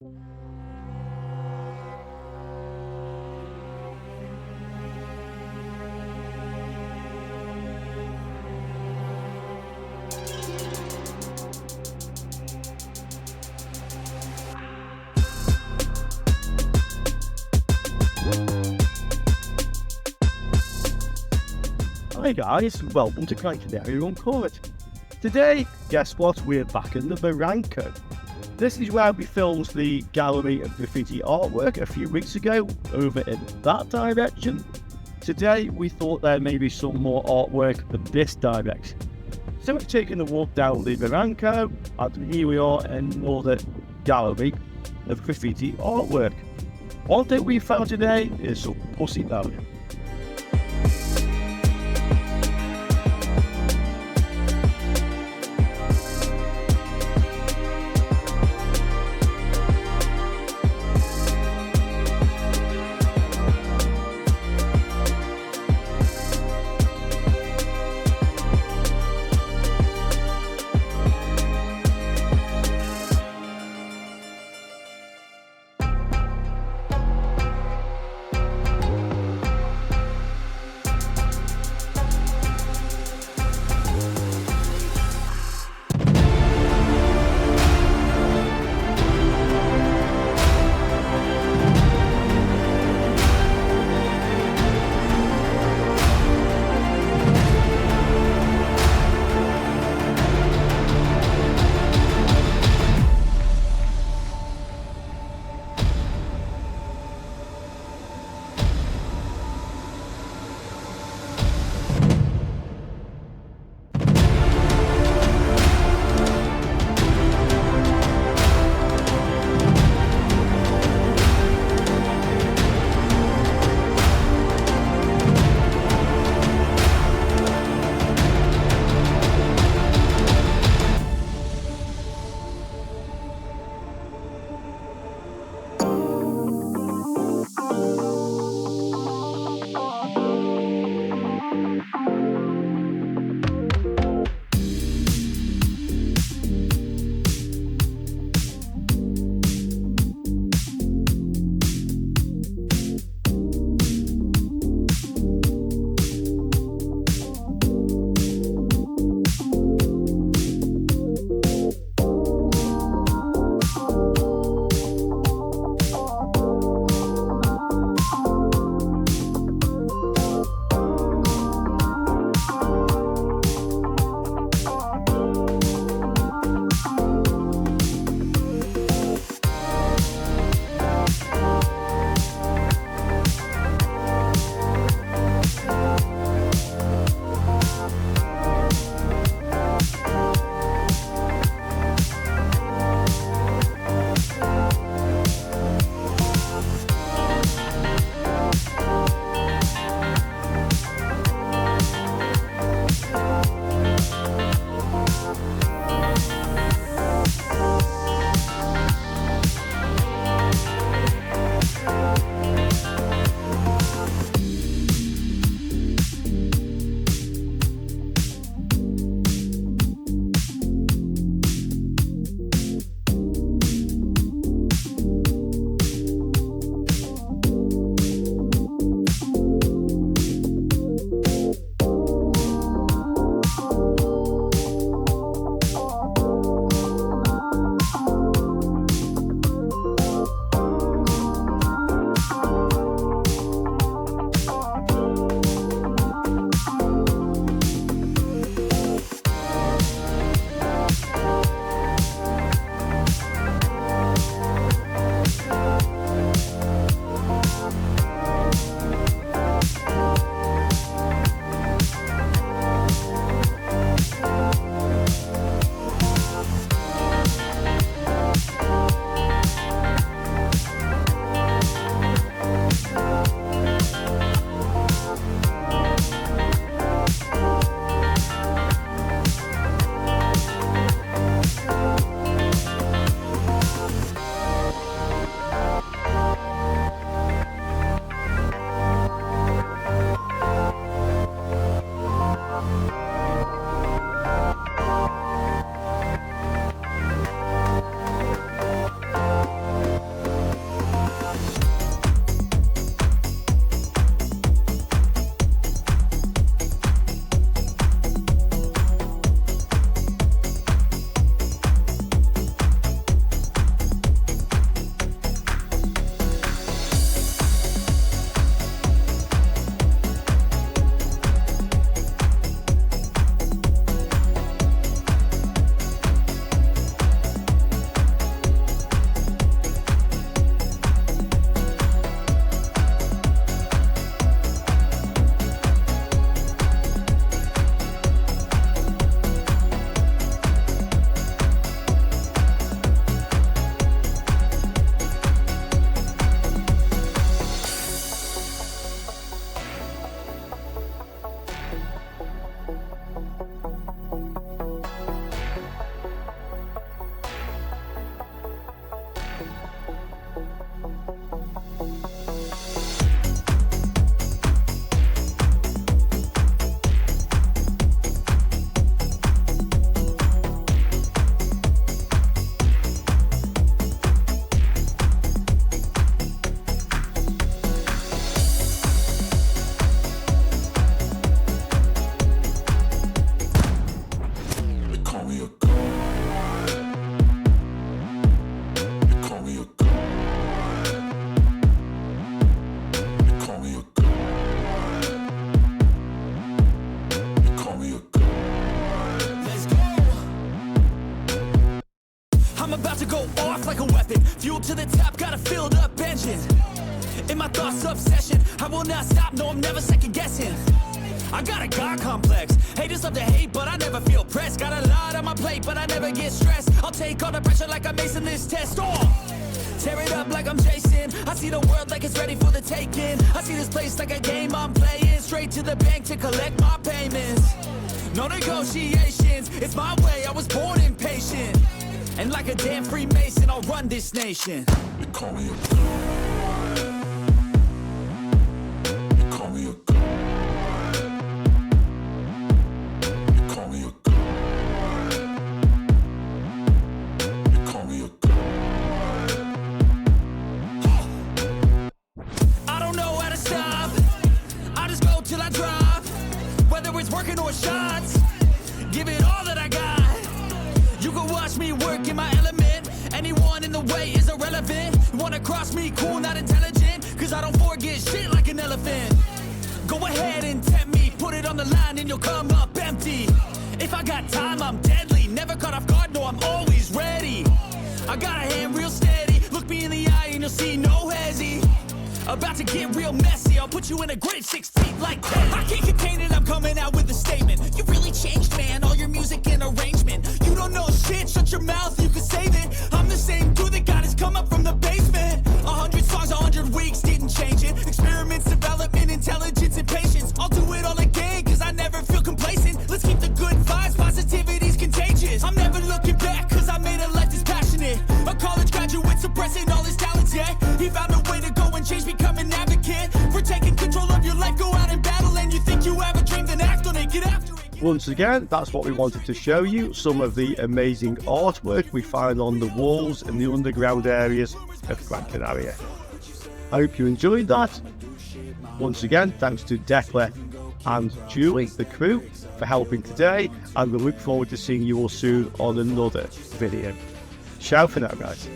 Hi guys, welcome to Gran Canaria Uncovered. Today, guess what, we're back in the Barranco. This is where we filmed the gallery of graffiti artwork a few weeks ago, over in that direction. Today, we thought there may be some more artwork in this direction. So we're taking a walk down the Barranco, and here we are in another gallery of graffiti artwork. One thing we found today is some pussy down. fuel to the top, got a filled up engine. In my thoughts, obsession, I will not stop, no, I'm never second guessing. I got a God complex, haters love to hate, but I never feel pressed. Got a lot on my plate, but I never get stressed. I'll take all the pressure like I'm acing this test. Tear it up like I'm Jason. I see the world like it's ready for the taking. I see this place like a game I'm playing. Straight to the bank to collect my payments. No negotiations, it's my way, I was born impatient. And like a damn Freemason, I'll run this nation. They call me a god. They call me a god. They call me a god. They call me a god. I don't know how to stop, I just go till I drop. Whether it's working or shots, give it all that I got. You can watch me work in my element. Anyone in the way is irrelevant. You wanna cross me, cool, not intelligent, cause I don't forget shit like an elephant. Go ahead and tempt me, put it on the line and you'll come up empty. If I got time, I'm deadly. Never caught off guard, no, I'm always ready. I got a hand real steady. Look me in the eye and you'll see no hezzy. About to get real messy, I'll put you in a grave 6 feet like that. I can't contain it, I'm coming out with a statement. You really changed, man, all your music and arrangement. You don't know shit, shut your mouth, you can save it. I'm the same dude that got his come up from the basement. 100 songs, 100 weeks, didn't change it. Experiments, development, intelligence, and patience. I'll do it all again, cause I never feel complacent. Let's keep the good vibes, positivity's contagious. I'm never looking back, cause I made a life that's passionate. A college graduate suppressing all his talents, yeah. He found a way to go and change, become an advocate for taking control of your life. Go out and battle, and you think you have a dream, then act on it, get after it. Once again, that's what we wanted to show you, some of the amazing artwork we find on the walls in the underground areas of Gran Canaria. I hope you enjoyed that. Once again, thanks to Detlef and Julie, the crew, for helping today, and we look forward to seeing you all soon on another video. Ciao for now, guys.